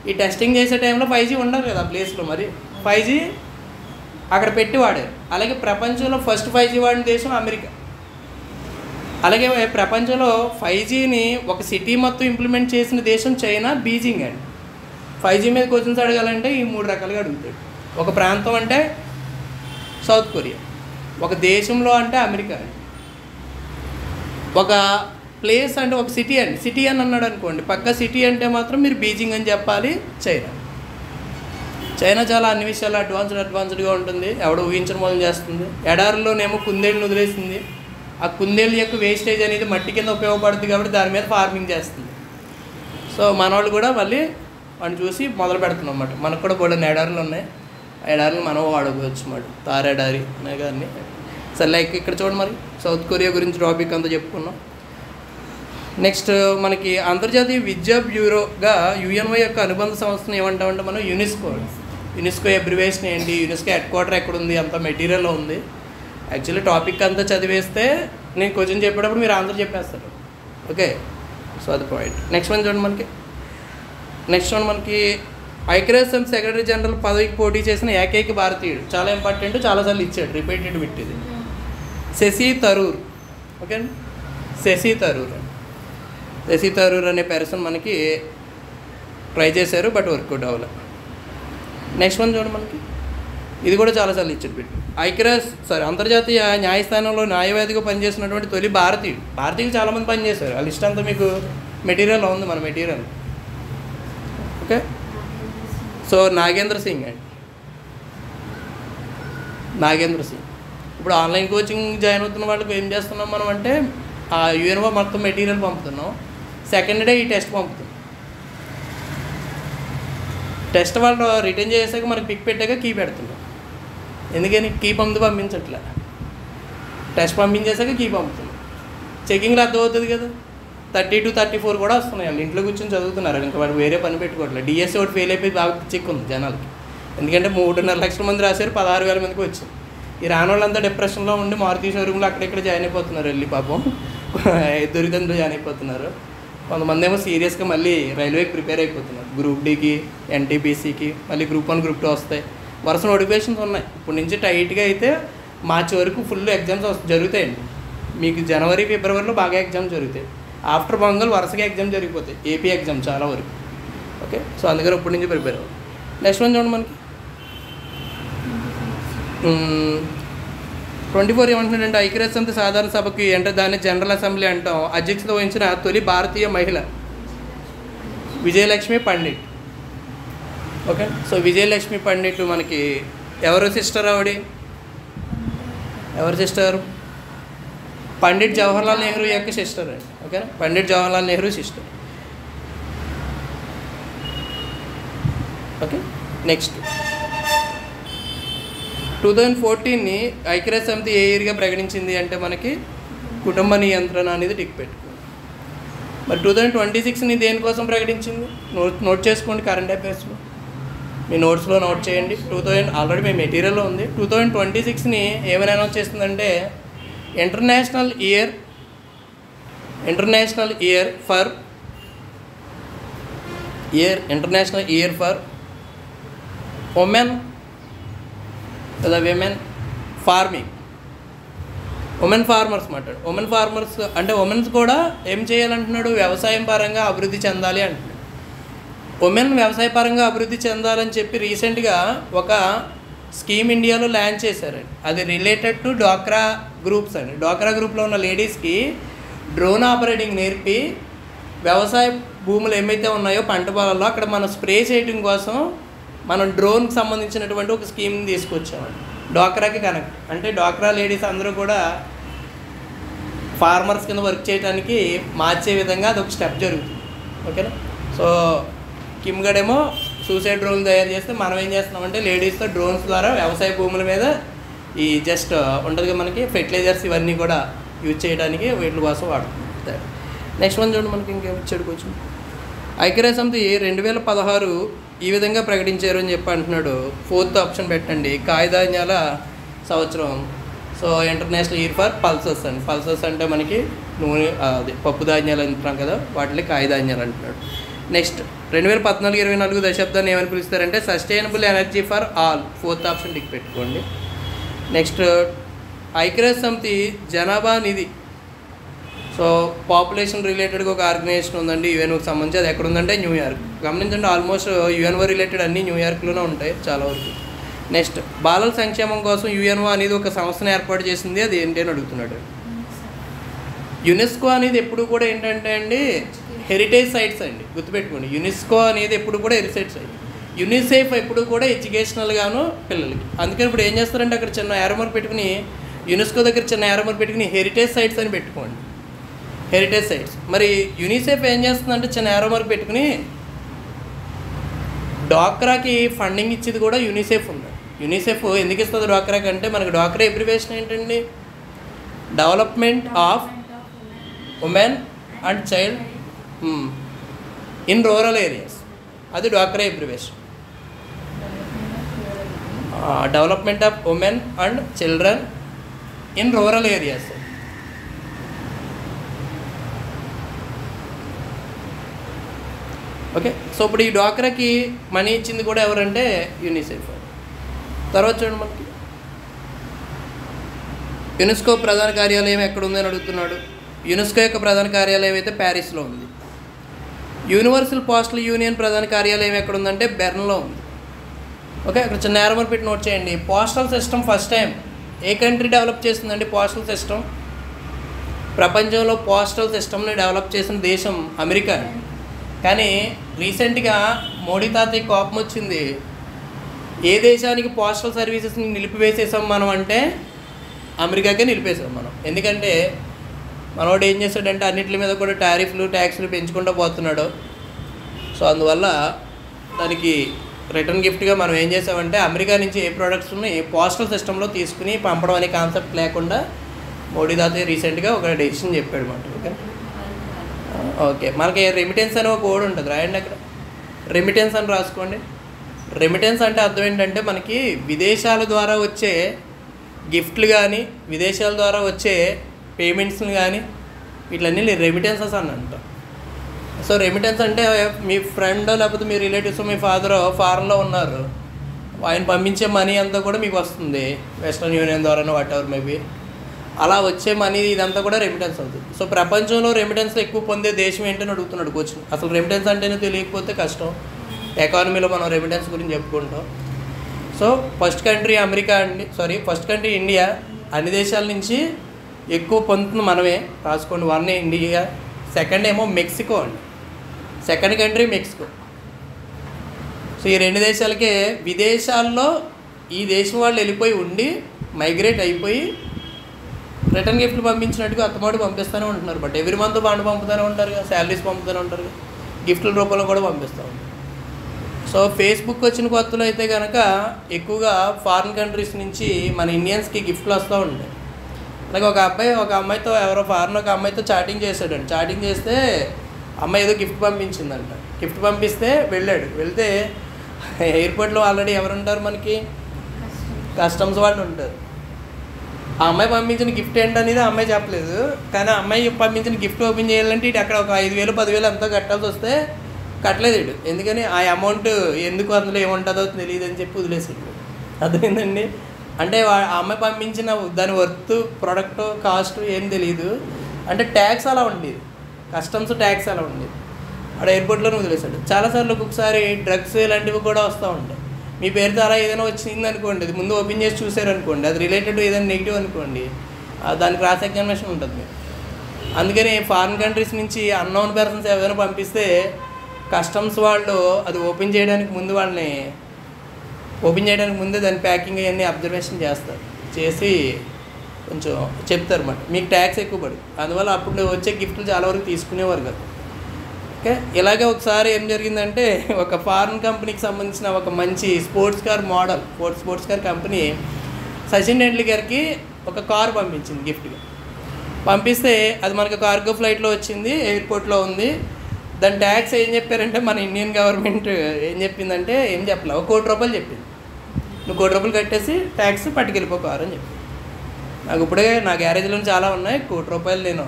ఈ టెస్టింగ్ చేసే టైంలో 5G ఉండదు కదా ఆ ప్లేస్లో. మరి 5G అక్కడ పెట్టి వాడారు. అలాగే ప్రపంచంలో ఫస్ట్ 5G వాడిన దేశం అమెరికా. అలాగే ప్రపంచంలో 5Gని ఒక సిటీ మొత్తం ఇంప్లిమెంట్ చేసిన దేశం చైనా, బీజింగ్ అండి. 5G మీద క్వశ్చన్స్ అడగాలంటే ఈ 3 రకాలుగా అడుగుతాడు. ఒక ప్రాంతం అంటే సౌత్ కొరియా, ఒక దేశంలో అంటే అమెరికా అండి, ఒక ప్లేస్ అంటే ఒక సిటీ అండి. సిటీ అని అన్నాడు అనుకోండి, పక్క సిటీ అంటే మాత్రం మీరు బీజింగ్ అని చెప్పాలి. చైనా చాలా అన్ని విషయాలు అడ్వాన్స్డ్గా ఉంటుంది. ఎవడో ఊహించడం మొదలు చేస్తుంది. ఎడారిలోనేమో కుందేళ్ళని వదిలేసింది. ఆ కుందేళ్ళ యొక్క వేస్టేజ్ అనేది మట్టి కింద ఉపయోగపడుతుంది కాబట్టి దాని మీద ఫార్మింగ్ చేస్తుంది. సో మనవాళ్ళు కూడా మళ్ళీ వాడిని చూసి మొదలు పెడుతున్నాం అన్నమాట. మనకు కూడా బోల్డెన్ ఎడారులు ఉన్నాయి. ఆ ఎడారులు మనం వాడుకోవచ్చు అన్నమాట. తారెడారి అనే కానీ. సరే, లైక్ ఇక్కడ చూడండి, మరి సౌత్ కొరియా గురించి టాపిక్ అంతా చెప్పుకున్నాం. నెక్స్ట్ మనకి అంతర్జాతీయ విద్యా బ్యూరోగా యుఎన్ఓ యొక్క అనుబంధ సంస్థను ఏమంటామంటే మనం యునెస్కో అబ్రివేషన్ ఏంటి, యునెస్కో హెడ్ క్వార్టర్ ఎక్కడ ఉంది, అంత మెటీరియల్లో ఉంది. యాక్చువల్లీ టాపిక్ అంతా చదివేస్తే నేను క్వశ్చన్ చెప్పేటప్పుడు మీరు ఆన్సర్ చెప్పేస్తారు. ఓకే, సో అది పాయింట్. నెక్స్ట్ వన్ చూడండి, మనకి ఐక్యరాజ్యసమితి సెక్రటరీ జనరల్ పదవికి పోటీ చేసిన ఏకైక భారతీయుడు. చాలా ఇంపార్టెంట్, చాలాసార్లు ఇచ్చాడు, రిపీటెడ్ బిట్ ఇది. శశి థరూర్. ఓకే అండి, శశి థరూర్ అనే పర్సన్ మనకి ట్రై చేశారు, బట్ వర్కౌట్ అవ్వలే. నెక్స్ట్ వన్ చూడండి, మనకి ఇది కూడా చాలాసార్లు ఇచ్చాడు బిట్. అంతర్జాతీయ న్యాయస్థానంలో న్యాయవాదిగా పనిచేసినటువంటి తొలి భారతీయులు చాలామంది పనిచేశారు. ఆ లిస్ట్ అంతా మీకు మెటీరియల్ ఉంది, మన material. Okay, so Nagendra Singh అండి. ఇప్పుడు ఆన్లైన్ కోచింగ్ జాయిన్ అవుతున్న వాళ్ళకి ఏం చేస్తున్నాం మనం అంటే ఆ యూఎన్ఓ మొత్తం మెటీరియల్ పంపుతున్నాం. సెకండ్ డే ఈ టెస్ట్ పంపుతున్నాం. టెస్ట్ వాళ్ళు రిటర్న్ చేసాక మనకి పిక్ పెట్టాక కీ పెడుతున్నాం. ఎందుకని కీ పంపించట్లే, టెస్ట్ పంపించేసాక కీ పంపుతున్నాం. చెకింగ్లో అర్థమవుతుంది కదా. 30 to 34 కూడా వస్తున్నాయి. వాళ్ళు ఇంట్లో కూర్చొని చదువుతున్నారు, ఇంకా వాళ్ళు వేరే పని పెట్టుకోవట్లేదు. డిఎస్సీ ఒకటి ఫెయిల్ అయిపోయి బాగా చెక్ ఉంది జనాలకి. ఎందుకంటే 3.5 లక్షల మంది రాశారు, 16,000 మందికి వచ్చింది. ఈ రాని వాళ్ళంతా డిప్రెషన్లో ఉండి మారుతి షోరూమ్లో అక్కడెక్కడ జాయిన్ అయిపోతున్నారు. వెళ్ళి పాపం దొరికిందో జాయిన్ అయిపోతున్నారు. కొంతమంది ఏమో సీరియస్గా మళ్ళీ రైల్వేకి ప్రిపేర్ అయిపోతున్నారు. గ్రూప్ డికి, ఎన్టీపీసీకి, మళ్ళీ గ్రూప్ 1 గ్రూప్ 2 వస్తాయి. వరుస నోటిఫికేషన్స్ ఉన్నాయి. ఇప్పటి నుంచి టైట్గా అయితే మార్చి వరకు ఫుల్ ఎగ్జామ్స్ జరుగుతాయండి. మీకు జనవరి ఫిబ్రవరిలో బాగా ఎగ్జామ్స్ జరుగుతాయి. ఆఫ్టర్ పొంగల్ వరుసగా ఎగ్జామ్ జరిగిపోతాయి, ఏపీ ఎగ్జామ్ చాలా వరకు. ఓకే, సో అందుకని ఇప్పటి నుంచి ప్రిపేర్ అవ్వాలి. నెక్స్ట్ వన్ చూడండి, మనకి 24 ఏమంటున్నాడంటే ఐక్యరాజ్యసమితి సాధారణ సభకి అంటే దాన్ని జనరల్ అసెంబ్లీ అంటాం. అధ్యక్షత వహించిన తొలి భారతీయ మహిళ విజయలక్ష్మి పండిట్. ఓకే, సో విజయలక్ష్మి పండిట్ మనకి ఎవరు సిస్టర్? ఎవరు సిస్టర్? పండిట్ జవహర్లాల్ నెహ్రూ యొక్క సిస్టర్ అండి. ఓకేనా, Pandit Jawaharlal Nehru sister. Okay, next 2014ని ఐక్యరాజ్య సమితి ఏ ఇయర్గా ప్రకటించింది అంటే మనకి కుటుంబ నియంత్రణ అనేది టిక్ పెట్టుకోండి. మరి 2026ని దేనికోసం ప్రకటించింది? నోట్ చేసుకోండి, కరెంట్ అఫైర్స్లో మీ నోట్స్లో నోట్ చేయండి. ఆల్రెడీ మీ మెటీరియల్లో ఉంది. 2026ని ఏమైనా అనౌన్స్ చేస్తుందంటే ఇంటర్నేషనల్ ఇయర్ ఫర్ ఉమెన్ లేదా విమెన్ ఫార్మింగ్. ఉమెన్ ఫార్మర్స్ మాట్లాడు. ఉమెన్ ఫార్మర్స్ అంటే ఉమెన్స్ కూడా ఏం చేయాలంటున్నాడు? వ్యవసాయం పరంగా అభివృద్ధి చెందాలి అంటున్నాడు. ఉమెన్ వ్యవసాయ పరంగా అభివృద్ధి చెందాలని చెప్పి రీసెంట్గా ఒక స్కీమ్ ఇండియాలో లాంచ్ చేశారండి. అది రిలేటెడ్ టు డ్వాక్రా గ్రూప్స్ అండి. డ్వాక్రా గ్రూప్లో ఉన్న లేడీస్కి డ్రోన్ ఆపరేటింగ్ నేర్పి వ్యవసాయ భూములు ఏమైతే ఉన్నాయో పంట పొలాల్లో అక్కడ మనం స్ప్రే చేయడం కోసం మనం డ్రోన్కి సంబంధించినటువంటి ఒక స్కీమ్ని తీసుకొచ్చామండి. డ్వాక్రాకి కనెక్ట్ అంటే డ్వాక్రా లేడీస్ అందరూ కూడా ఫార్మర్స్ కింద వర్క్ చేయడానికి మార్చే విధంగా అదొక స్టెప్ జరుగుతుంది. ఓకేనా. సో కిమ్ గడేమో సూసైడ్ డ్రోన్ తయారు చేస్తే మనం ఏం చేస్తున్నామంటే లేడీస్తో డ్రోన్స్ ద్వారా వ్యవసాయ భూముల మీద ఈ జస్ట్ ఉంటుంది మనకి ఫెర్టిలైజర్స్ ఇవన్నీ కూడా యూజ్ చేయడానికి వీటి కోసం వాడుతుంది. నెక్స్ట్ వన్ చూడండి, మనకి ఇంకేం ఇచ్చాడు కొంచెం. ఐక్యరాజ్య సమితి 2016 ఈ విధంగా ప్రకటించారు అని చెప్పి అంటున్నాడు. 4th ఆప్షన్ పెట్టండి, కాయధాన్యాల సంవత్సరం. So international year for pulses అండి. పల్సెస్ అంటే మనకి నూనె అది పప్పు ధాన్యాలు అంటున్నాం కదా, వాటిని కాయధాన్యాలు అంటున్నాడు. నెక్స్ట్ 2014-24 దశాబ్దాన్ని ఏమని పిలుస్తారంటే sustainable energy for all. 4th option tick పెట్టుకోండి. నెక్స్ట్ ఐక్యరాజ్య సమితి జనాభా నిధి. సో పాపులేషన్ రిలేటెడ్గా ఒక ఆర్గనైజేషన్ ఉందండి యుఎన్ఓకి సంబంధించి. అది ఎక్కడ ఉందంటే న్యూయార్క్. గమనించండి, ఆల్మోస్ట్ యుఎన్ఓ రిలేటెడ్ అన్నీ న్యూయార్క్లోనే ఉంటాయి చాలా వరకు. నెక్స్ట్ బాలల సంక్షేమం కోసం యుఎన్ఓ అనేది ఒక సంస్థను ఏర్పాటు చేసింది. అది ఏంటి అని అడుగుతున్నాడు. యునెస్కో అనేది ఎప్పుడు కూడా ఏంటంటే అండి హెరిటేజ్ సైట్స్ అండి, గుర్తుపెట్టుకోండి. యునెస్కో అనేది ఎప్పుడు కూడా హెరిటేజ్ సైట్. యునిసెఫ్ ఎప్పుడు కూడా ఎడ్యుకేషనల్గాను పిల్లలకి. అందుకని ఇప్పుడు ఏం చేస్తారంటే అక్కడ చిన్న యారోమర్ పెట్టుకుని యునెస్కో దగ్గర చిన్న యారోమర్ పెట్టుకుని హెరిటేజ్ సైట్స్ అని పెట్టుకోండి, హెరిటేజ్ సైట్స్. మరి యూనిసెఫ్ ఏం చేస్తుందంటే చిన్న యారోమర్ పెట్టుకుని డ్వాక్రాకి ఫండింగ్ ఇచ్చేది కూడా యూనిసెఫ్ ఉంది. యూనిసెఫ్ ఎందుకు ఇస్తుంది డ్వాక్రాకి అంటే మనకి డ్వాక్రా ఎబ్రివేషన్ ఏంటండి, development of women and child in rural areas. అది డ్వాక్రా abbreviation. Development of women and children in rural areas. Okay. So ఇప్పుడు ఈ డ్వాక్రాకి మనీ ఇచ్చింది కూడా ఎవరంటే యూనిసెఫ్. తర్వాత చూడండి, మనకి యునెస్కో ప్రధాన కార్యాలయం ఎక్కడ ఉందని అడుగుతున్నాడు. యునెస్కో యొక్క ప్రధాన కార్యాలయం అయితే ప్యారిస్లో ఉంది. యూనివర్సల్ పోస్టల్ యూనియన్ ప్రధాన కార్యాలయం ఎక్కడ ఉందంటే బెర్న్లో ఉంది. ఓకే, అక్కడ చిన్న యారోమర్ పెట్టి నోట్ చేయండి. పోస్టల్ సిస్టమ్ ఫస్ట్ టైం ఏ కంట్రీ డెవలప్ చేసిందండి పోస్టల్ సిస్టమ్? ప్రపంచంలో పోస్టల్ సిస్టమ్ని డెవలప్ చేసిన దేశం అమెరికా. కానీ రీసెంట్గా మోడీ తాతయ్య కోపం వచ్చింది. ఏ దేశానికి పోస్టల్ సర్వీసెస్ని నిలిపివేసేసాం మనం అంటే అమెరికాకే నిలిపేసాం మనం. ఎందుకంటే మనోడు ఏం చేస్తాడంటే అన్నింటి మీద కూడా టారిఫ్లు ట్యాక్స్లు పెంచుకుంటూ పోతున్నాడు. సో అందువల్ల దానికి రిటర్న్ గిఫ్ట్గా మనం ఏం చేసామంటే అమెరికా నుంచి ఏ ప్రోడక్ట్స్ని పోస్టల్ సిస్టంలో తీసుకుని పంపడం అనే కాన్సెప్ట్ లేకుండా మోడీ తాతయ్య రీసెంట్గా ఒక డెసిషన్ చెప్పాడు మాట. ఓకే ఓకే, మనకి రెమిటెన్స్ అనే ఒక కోడ్ ఉంటుంది, రాయండి అక్కడ. రెమిటెన్స్ అని రాసుకోండి. రెమిటెన్స్ అంటే అర్థం ఏంటంటే మనకి విదేశాల ద్వారా వచ్చే గిఫ్ట్లు కానీ విదేశాల ద్వారా వచ్చే పేమెంట్స్ని కానీ వీటిలన్నీ రెమిటెన్సెస్ అని అంటాం. సో రెమిటెన్స్ అంటే మీ ఫ్రెండ్ లేకపోతే మీ రిలేటివ్స్ మీ ఫాదర్ ఫారెన్లో ఉన్నారు, ఆయన పంపించే మనీ అంతా కూడా మీకు వస్తుంది వెస్ట్రన్ యూనియన్ ద్వారా వాట్ ఎవర్ మేబీ. అలా వచ్చే మనీ ఇదంతా కూడా రెమిటెన్స్ అవుతుంది. సో ప్రపంచంలో రెమిటెన్స్ ఎక్కువ పొందే దేశం ఏంటని అడుగుతున్నాడు కోచ్. అసలు రెమిటెన్స్ అంటేనే తెలియకపోతే కష్టం. ఎకానమీలో మనం రెమిటెన్స్ గురించి చెప్పుకుంటాం. సో ఫస్ట్ కంట్రీ అమెరికా అండి, ఫస్ట్ కంట్రీ ఇండియా. అన్ని దేశాల నుంచి ఎక్కువ పొందుతుంది మనమే, రాసుకోండి. 1 ఇండియా, సెకండ్ ఏమో మెక్సికో అండి, సెకండ్ కంట్రీ మెక్సికో. సో ఈ 2 దేశాలకే విదేశాల్లో ఈ దేశం వాళ్ళు వెళ్ళిపోయి ఉండి మైగ్రేట్ అయిపోయి రిటర్న్ గిఫ్ట్లు పంపించినట్టుగా అత్తమాటు పంపిస్తూనే ఉంటున్నారు. బట్ ఎవ్రీ మంత్ బాండ్ పంపుతూనే ఉంటారు కదా, శాలరీస్ పంపుతూనే ఉంటారు కదా, గిఫ్ట్ల రూపంలో కూడా పంపిస్తూ ఉంటారు. సో ఫేస్బుక్ వచ్చిన కొత్తలో అయితే కనుక ఎక్కువగా ఫారిన్ కంట్రీస్ నుంచి మన ఇండియన్స్కి గిఫ్ట్లు వస్తూ ఉంటాయి. అలాగే ఒక అమ్మాయితో ఎవరో ఫారిన్ ఒక అమ్మాయితో చాటింగ్ చేశాడండి. చాటింగ్ చేస్తే అమ్మాయి ఏదో గిఫ్ట్ పంపించిందంట. గిఫ్ట్ పంపిస్తే వెళ్తే ఎయిర్పోర్ట్లో ఆల్రెడీ ఎవరు ఉంటారు మనకి, కస్టమ్స్ వాళ్ళు ఉంటారు. ఆ అమ్మాయి పంపించిన గిఫ్ట్ ఏంటనేది ఆ అమ్మాయి చెప్పలేదు. కానీ ఆ అమ్మాయి పంపించిన గిఫ్ట్ ఓపెన్ చేయాలంటే ఇటు అక్కడ ఒక 5,000 10,000 ఎంతో కట్టాల్సి వస్తే కట్టలేదు ఇటు. ఎందుకని ఆ అమౌంట్ ఎందుకు అందులో ఏముంటుందో తెలియదు అని చెప్పి వదిలేసాడు. అర్థమైందండి. అంటే ఆ అమ్మాయి పంపించిన దాని వర్త్ ప్రోడక్ట్ కాస్ట్ ఏం తెలియదు. అంటే ట్యాక్స్ అలా ఉండేది, కస్టమ్స్ ట్యాక్స్ అలా ఉండేది. అక్కడ ఎయిర్పోర్ట్లోనే వదిలేసాడు. చాలాసార్లు ఒక్కొక్కసారి డ్రగ్స్ ఇలాంటివి కూడా వస్తూ ఉంటాయి. మీ పేరుతో అలా ఏదైనా వచ్చింది అనుకోండి, అది ముందు ఓపెన్ చేసి చూసారనుకోండి, అది రిలేటెడ్ ఏదైనా నెగిటివ్ అనుకోండి, దానికి క్రాస్ ఎగ్జామినేషన్ ఉంటుంది. మీరు అందుకని ఫారిన్ కంట్రీస్ నుంచి అన్నోన్ పర్సన్స్ ఏదైనా పంపిస్తే కస్టమ్స్ వాళ్ళు అది ఓపెన్ చేయడానికి ముందే దాని ప్యాకింగ్ అవన్నీ అబ్జర్వేషన్ చేస్తారు, చేసి కొంచెం చెప్తారు అన్నమాట, మీకు ట్యాక్స్ ఎక్కువ పడు. అందువల్ల అప్పుడు వచ్చే గిఫ్ట్లు చాలా వరకు తీసుకునేవారు కదా. ఓకే, ఇలాగే ఒకసారి ఏం జరిగిందంటే ఒక ఫారిన్ కంపెనీకి సంబంధించిన ఒక మంచి sports car model sports car company Sachin టెండూల్కర్కి ఒక కారు పంపించింది గిఫ్ట్గా. పంపిస్తే అది మనకు కార్గో ఫ్లైట్లో వచ్చింది, ఎయిర్పోర్ట్లో ఉంది. దాని ట్యాక్స్ ఏం చెప్పారంటే మన ఇండియన్ గవర్నమెంట్ ఏం చెప్పిందంటే ఏం చెప్పలే, ₹1 కోటి చెప్పింది. నువ్వు ₹1 కోటి కట్టేసి ట్యాక్స్ పట్టుకెళ్ళిపో కారు అని చెప్పి. నాకు ఇప్పుడే నా గ్యారేజ్లో చాలా ఉన్నాయి, ₹1 కోటి నేను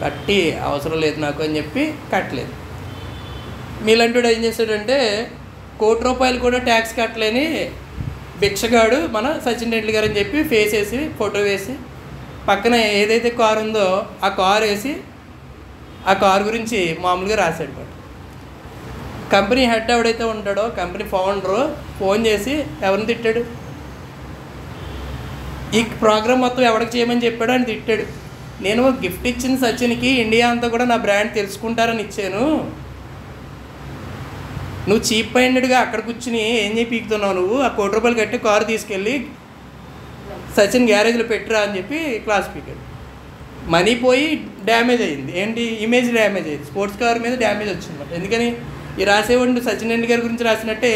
కట్టి అవసరం లేదు నాకు అని చెప్పి కట్టలేదు. మీలాంటి ఏం చేశాడంటే ₹1 కోటి కూడా ట్యాక్స్ కట్టలేని భిక్షగాడు మన సచిన్ టెండూల్కర్ అని చెప్పి ఫేస్ వేసి ఫోటో వేసి పక్కన ఏదైతే కారు ఉందో ఆ కారు వేసి ఆ కారు గురించి మామూలుగా రాశాడు. బట్ కంపెనీ హెడ్ ఎవడైతే ఉంటాడో కంపెనీ ఫౌండరు ఫోన్ చేసి ఎవరిని తిట్టాడు, ఈ ప్రోగ్రామ్ మొత్తం ఎవరికి చేయమని చెప్పాడో అని తిట్టాడు. నేను గిఫ్ట్ ఇచ్చిన సచిన్కి ఇండియా అంతా కూడా నా బ్రాండ్ తెలుసుకుంటారని ఇచ్చాను, నువ్వు చీప్ మైండెడ్గా అక్కడ కూర్చుని ఏం చెప్పి పీకుతున్నావు, నువ్వు ఆ ₹1 కట్టి కారు తీసుకెళ్ళి సచిన్ గ్యారేజ్లో పెట్టిరా అని చెప్పి క్లాస్ పీకాడు. మనీ పోయి డ్యామేజ్ అయ్యింది, ఏంటి ఇమేజ్ డ్యామేజ్ అయ్యింది, స్పోర్ట్స్ కార్ మీద డ్యామేజ్ వచ్చింది. ఎందుకని ఈ రాసేవాడు సచిన్ టెండూల్కర్ గురించి రాసినట్టే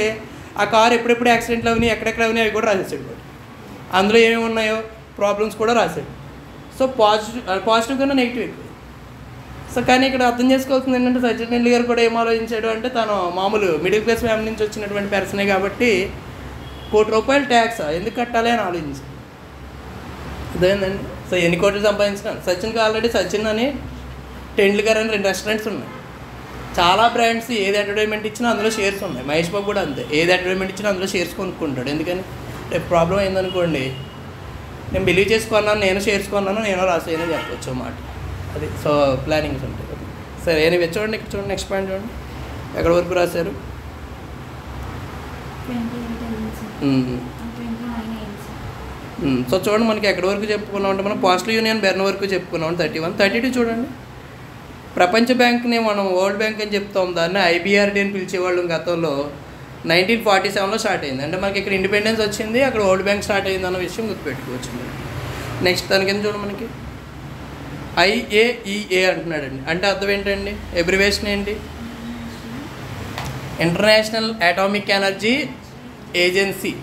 ఆ కారు ఎప్పుడెప్పుడు యాక్సిడెంట్లు అవని ఎక్కడెక్కడ అవని అవి కూడా రాసేసాడు. అందులో ఏమేమి ఉన్నాయో ప్రాబ్లమ్స్ కూడా రాశాడు. సో పాజిటివ్ కన్నా నెగిటివ్ ఎక్కువ. సో కానీ ఇక్కడ అర్థం చేసుకోవాల్సింది ఏంటంటే సచిన్ టెండూల్కర్ కూడా ఏం ఆలోచించాడు అంటే తను మామూలు మిడిల్ క్లాస్ ఫ్యామిలీ నుంచి వచ్చినటువంటి పర్సనే కాబట్టి ₹1 ట్యాక్స్ ఎందుకు కట్టాలి అని ఆలోచించాడు. అదేందండి. సో ఎన్ని కోట్లు సంపాదించిన సచిన్కి ఆల్రెడీ సచిన్ అని టెండూల్కర్ అని 2 రెస్టారెంట్స్ ఉన్నాయి. చాలా బ్రాండ్స్ ఏది అడ్వర్టైజ్మెంట్ ఇచ్చినా అందులో షేర్స్ ఉన్నాయి. మహేష్ బాబు కూడా అంతే, ఏది అడ్వర్టైజ్మెంట్ ఇచ్చినా అందులో షేర్స్ కొనుక్కుంటాడు. ఎందుకని రేపు ప్రాబ్లం అయిందనుకోండి, నేను బిలీవ్ చేసుకున్నాను, నేను షేర్స్ కొన్నాను, నేను రాసేయని చెప్పవచ్చు అన్నమాట. అది సో ప్లానింగ్స్ ఉంటాయి. సరే ఏమి చూడండి, ఇక్కడ చూడండి, నెక్స్ట్ పాయింట్ చూడండి, ఎక్కడ వరకు రాశారు. సో చూడండి మనకి ఎక్కడి వరకు చెప్పుకున్నాం అంటే మనం పోస్టల్ యూనియన్ బెర్న్ వరకు చెప్పుకున్నాం. 31, 32 చూడండి. ప్రపంచ బ్యాంక్ని మనం వరల్డ్ బ్యాంక్ అని చెప్తాం, దాన్ని IBRD అని పిలిచేవాళ్ళు గతంలో. 1947లో స్టార్ట్ అయింది. అంటే మనకి ఇక్కడ ఇండిపెండెన్స్ వచ్చింది, అక్కడ వరల్డ్ బ్యాంక్ స్టార్ట్ అయింది అన్న విషయం గుర్తుపెట్టుకోవచ్చు. నెక్స్ట్ దాని కింద చూడండి మనకి IAEA అంటున్నాడండి. అంటే అర్థం ఏంటండి, అబ్రివేషన్ ఏంటి, international atomic energy agency.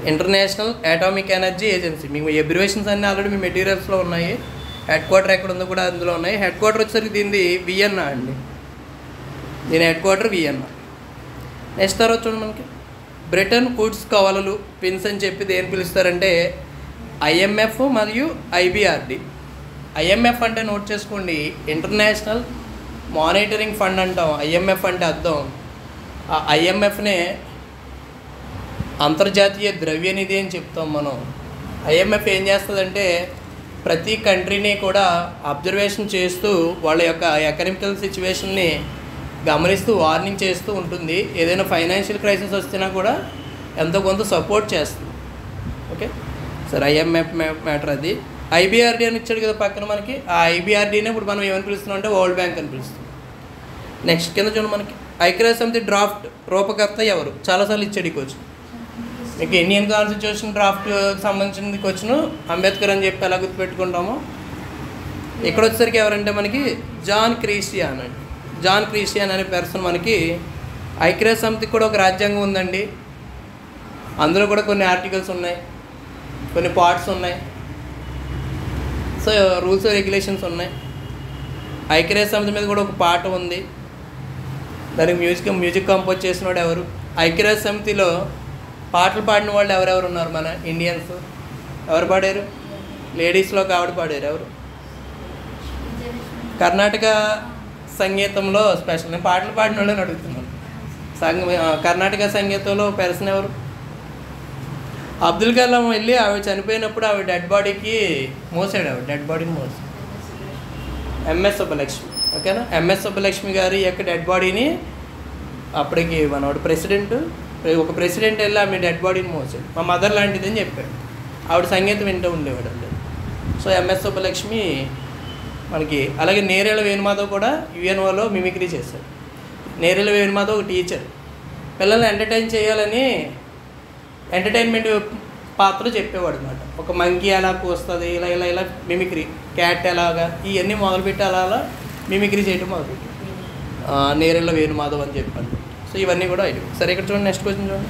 International atomic energy agency. మీకు అబ్రివేషన్స్ అన్నీ ఆల్రెడీ మీ మెటీరియల్స్లో ఉన్నాయి. హెడ్ క్వార్టర్ ఎక్కడ ఉందో కూడా అందులో ఉన్నాయి. హెడ్ క్వార్టర్ వచ్చేసరికి దీనిది వియన్నా అండి, దీని హెడ్ క్వార్టర్ వియన్నా. నెక్స్ట్ తర్వాత చూడండి మనకి బ్రిటన్ వుడ్స్ కవలలు పిన్స్ అని చెప్పి దేని పిలుస్తారంటే IMF మరియు IBRD. IMF అంటే నోట్ చేసుకోండి, ఇంటర్నేషనల్ మానిటరింగ్ ఫండ్ అంటాం. IMF అంటే అర్థం, ఆ IMFనే అంతర్జాతీయ ద్రవ్యనిధి అని చెప్తాం మనం. IMF ఏం చేస్తుందంటే ప్రతి కంట్రీని కూడా అబ్జర్వేషన్ చేస్తూ వాళ్ళ యొక్క ఎకనామికల్ సిచ్యువేషన్ని గమనిస్తూ వార్నింగ్ చేస్తూ ఉంటుంది. ఏదైనా ఫైనాన్షియల్ క్రైసిస్ వస్తున్నా కూడా ఎంతో కొంత సపోర్ట్ చేస్తుంది. ఓకే సార్, IMF మ్యాటర్ అది. IBRD అని ఇచ్చాడు కదా పక్కన మనకి, ఆ IBRDనే ఇప్పుడు మనం ఏమని పిలుస్తున్నాం అంటే వరల్డ్ బ్యాంక్ అని పిలుస్తున్నాం. నెక్స్ట్ కింద చూడండి మనకి ఐక్యరాజ్య సమితి డ్రాఫ్ట్ రూపకర్త ఎవరు, చాలాసార్లు ఇచ్చాడు ఈ క్వశ్చన్. మీకు ఇండియన్ కాన్స్టిట్యూషన్ డ్రాఫ్ట్ సంబంధించిన క్వశ్చన్ అంబేద్కర్ అని చెప్పి ఎలా గుర్తుపెట్టుకుంటామో, ఇక్కడ వచ్చేసరికి ఎవరంటే మనకి జాన్ క్రిస్టియన్ అండి. జాన్ క్రిస్టియన్ అనే పర్సన్ మనకి ఐక్యరాజ్య సమితికి కూడా ఒక రాజ్యాంగం ఉందండి, అందులో కూడా కొన్ని ఆర్టికల్స్ ఉన్నాయి, కొన్ని పార్ట్స్ ఉన్నాయి, సో రూల్స్ రెగ్యులేషన్స్ ఉన్నాయి. ఐక్యరాజ్య సమితి మీద కూడా ఒక పాట ఉంది, దానికి మ్యూజిక్ కంపోజ్ చేసిన వాడు ఎవరు, ఐక్యరాజ్య సమితిలో పాటలు పాడిన వాళ్ళు ఎవరెవరు ఉన్నారు, మన ఇండియన్స్ ఎవరు పాడారు, లేడీస్లో ఆవిడ పాడారు ఎవరు, కర్ణాటక సంగీతంలో స్పెషల్. నేను పాటలు పాడిన వాళ్ళని అడుగుతున్నాను. కర్ణాటక సంగీతంలో పర్సన్ ఎవరు, అబ్దుల్ కలాం వెళ్ళి ఆవిడ చనిపోయినప్పుడు ఆవిడ డెడ్ బాడీకి మోసాడు, ఆవిడ డెడ్ బాడీని మోసాడు MS సుబ్బలక్ష్మి. ఓకేనా, MS సుబ్బలక్ష్మి గారి యొక్క డెడ్ బాడీని అప్పటికి మనవాడు ఒక ప్రెసిడెంట్ వెళ్ళి ఆమె డెడ్ బాడీని మోసాడు, మా మదర్ లాంటిది అని చెప్పాడు. ఆవిడ సంగీతం వింటూ ఉండేవాడు అండి. సో MS సుబ్బలక్ష్మి మనకి. అలాగే నేరేళ్ళ వేణుమాధవ్ కూడా యుఎన్ఓలో మిమిక్రీ చేశాడు. నేరేళ్ళ వేణుమాధవ్ ఒక టీచర్, పిల్లల్ని ఎంటర్టైన్ చేయాలని ఎంటర్టైన్మెంట్ పాత్ర చెప్పేవాడు అనమాట. ఒక మంకీ ఎలా కూస్తుంది, ఇలా ఇలా ఇలా మిమిక్రీ, క్యాట్ ఎలాగా, ఇవన్నీ మొదలుపెట్టి అలా అలా మిమిక్రీ చేయడం మొదలుపెట్టి నేరేళ్ళ వేణుమాధవ్ అని చెప్పాను. సో ఇవన్నీ కూడా ఐడియా. సరే, ఇక్కడ చూడండి, నెక్స్ట్ క్వశ్చన్ చూడండి.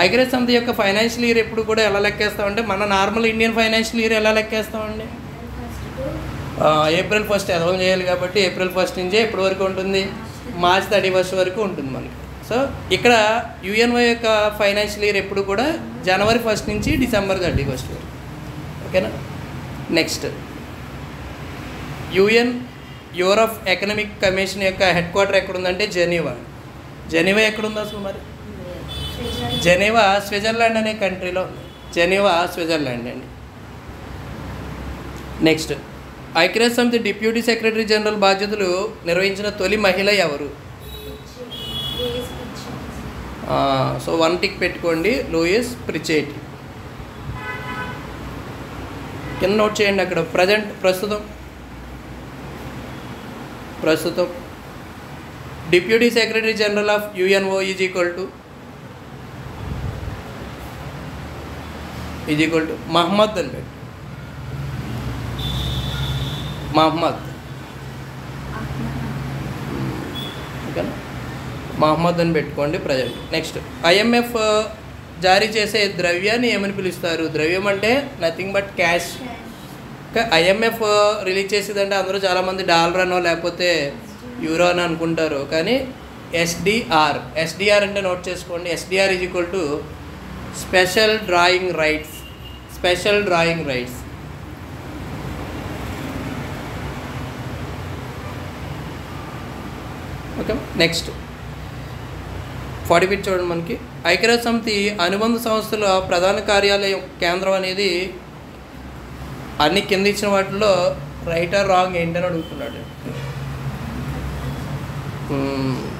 ఐక్యరాజ్య సమితి యొక్క ఫైనాన్షియల్ ఇయర్ ఎప్పుడు కూడా ఎలా లెక్కేస్తామంటే, మన నార్మల్ ఇండియన్ ఫైనాన్షియల్ ఇయర్ ఎలా లెక్కేస్తామండి? April 1st అదవం చేయాలి కాబట్టి April 1st నుంచే ఎప్పటి వరకు ఉంటుంది? March 31st వరకు ఉంటుంది మనకి. సో ఇక్కడ యుఎన్ఓ యొక్క ఫైనాన్షియల్ ఇయర్ ఎప్పుడు కూడా January 1st నుంచి December 31st వరకు. ఓకేనా? Next, UN Europe economic commission యొక్క హెడ్ క్వార్టర్ ఎక్కడుందంటే జెనీవా. జెనీవా ఎక్కడుంది అసలు మరి? జెనీవా స్విట్జర్లాండ్ అనే కంట్రీలో ఉంది. జెనీవా స్విట్జర్లాండ్ అండి. నెక్స్ట్, ఐక్యరాజ్య సమితి డిప్యూటీ సెక్రటరీ జనరల్ బాధ్యతలు నిర్వహించిన తొలి మహిళ ఎవరు? సో 1 టిక్ పెట్టుకోండి, లూయిస్ ప్రిచెట్. కింద నోట్ చేయండి అక్కడ. ప్రస్తుతం deputy secretary general of UNO is equal to Mohammed అని పెట్టు. మహమ్మద్, ఓకేనా? మహమ్మద్ అని పెట్టుకోండి ప్రజెంట్. నెక్స్ట్, ఐఎంఎఫ్ జారీ చేసే ద్రవ్యాన్ని ఏమని పిలుస్తారు? ద్రవ్యం అంటే nothing but cash. IMF release చేసేదంటే అందరూ చాలామంది డాలర్ అనో లేకపోతే యూరో అని అనుకుంటారు, కానీ ఎస్డిఆర్ అంటే నోట్ చేసుకోండి. SDR is equal to special drawing rights. Okay, next 40 feet చూడండి మనకి. ఐక్యరాజ్య సమితి అనుబంధ సంస్థల ప్రధాన కార్యాలయం కేంద్రం అనేది అన్ని కింద ఇచ్చిన వాటిలో రైట్ ఆర్ రాంగ్ ఏంటని అడుగుతున్నాడు.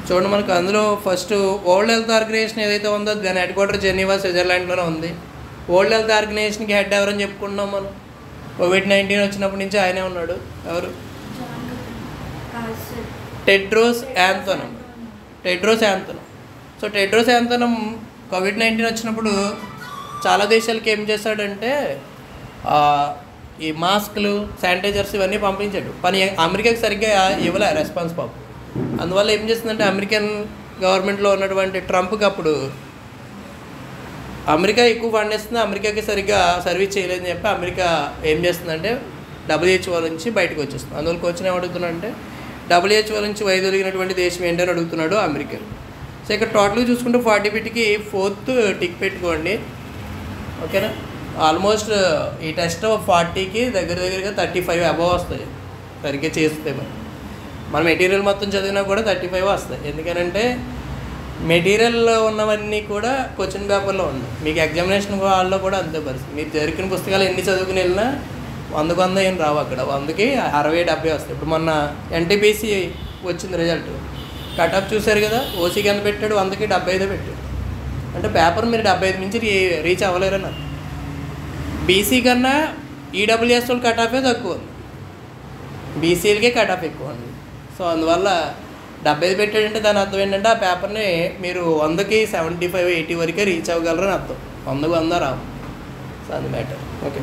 చూడండి మనకు అందులో ఫస్ట్ వరల్డ్ హెల్త్ ఆర్గనైజేషన్ ఏదైతే ఉందో దాని హెడ్ క్వార్టర్ జెనీవా స్విట్జర్లాండ్లోనే ఉంది. వరల్డ్ హెల్త్ ఆర్గనైజేషన్కి హెడ్ ఎవరని చెప్పుకుంటున్నాం మనం? COVID-19 వచ్చినప్పటి నుంచి ఆయనే ఉన్నాడు. ఎవరు? టెడ్రోస్ యాంథనమ్. సో టెడ్రోస్ యాంథనమ్ COVID-19 వచ్చినప్పుడు చాలా దేశాలకి ఏం చేశాడంటే ఈ మాస్క్లు, శానిటైజర్స్ ఇవన్నీ పంపించాడు. కానీ అమెరికాకి సరిగ్గా ఇవ్వలే రెస్పాన్స్ పాపం. అందువల్ల ఏం చేస్తుందంటే అమెరికన్ గవర్నమెంట్లో ఉన్నటువంటి ట్రంప్కి అప్పుడు అమెరికా ఎక్కువ ఫండ్ ఇస్తుంది, అమెరికాకి సరిగ్గా సర్వీస్ చేయలేదని చెప్పి అమెరికా ఏం చేస్తుందంటే WHO నుంచి బయటకు వచ్చేస్తుంది. అందువల్ల క్వశ్చన్ ఏమడుగుతున్నాడంటే WHO నుంచి వైదొలిగినటువంటి దేశం ఏంటని అడుగుతున్నాడు అమెరికా. సో ఇక్కడ టోటల్గా చూసుకుంటే 40 ఫీట్కి 4th టిక్ పెట్టుకోండి. ఓకేనా? ఆల్మోస్ట్ ఈ టెస్ట్ 40కి దగ్గరగా 35 అబవ్ వస్తాయి సరిగ్గా చేస్తే. మన మెటీరియల్ మొత్తం చదివినా కూడా 35 వస్తాయి. ఎందుకనంటే మెటీరియల్లో ఉన్నవన్నీ కూడా క్వశ్చన్ పేపర్లో ఉన్నాయి. మీకు ఎగ్జామినేషన్ హాల్లో కూడా అంతే పరిస్థితి. మీరు దొరికిన పుస్తకాలు ఎన్ని చదువుకుని వెళ్ళినా 100 ఏం రావు. అక్కడ 100కి 60-70 వస్తాయి. ఇప్పుడు మొన్న NTPC వచ్చింది రిజల్ట్, కట్ ఆఫ్ చూశారు కదా. ఓసీకి ఎంత పెట్టాడు? 100కి 75 పెట్టాడు. అంటే పేపర్ మీరు 75 మించి రీచ్ అవ్వలేరని అర్థం. బీసీ కన్నా ఈడబ్ల్యూఎస్ వాళ్ళు కట్ ఆఫే తక్కువ ఉంది, బీసీలకే కట్ ఆఫ్ ఎక్కువ ఉంది. సో అందువల్ల 75 పెట్టాడంటే దాని అర్థం ఏంటంటే ఆ పేపర్ని మీరు 100కి 75-80 వరకే రీచ్ అవ్వగలరని అర్థం. 100కు 100 రావు. సో అది మ్యాటర్. ఓకే,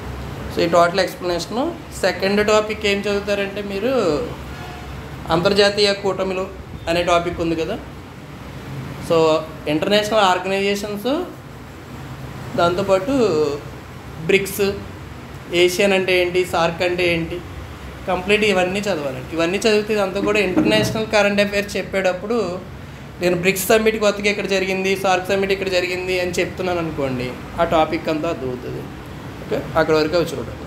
సో ఈ టోటల్ ఎక్స్ప్లెనేషను. సెకండ్ టాపిక్ ఏం చదువుతారంటే మీరు అంతర్జాతీయ కూటమిలు అనే టాపిక్ ఉంది కదా. సో ఇంటర్నేషనల్ ఆర్గనైజేషన్స్, దాంతోపాటు బ్రిక్స్, ఏషియన్ అంటే ఏంటి, సార్క్ అంటే ఏంటి, కంప్లీట్ ఇవన్నీ చదవాలండి. ఇవన్నీ చదివితే ఇదంతా కూడా ఇంటర్నేషనల్ కరెంట్ అఫైర్స్ చెప్పేటప్పుడు నేను బ్రిక్స్ సమ్మిట్ కొత్తగా ఇక్కడ జరిగింది, సార్క్ సమ్మిట్ ఇక్కడ జరిగింది అని చెప్తున్నాను అనుకోండి, ఆ టాపిక్ అంతా అర్థమవుతుంది. ఓకే, అక్కడ వరకు అవి చూడండి.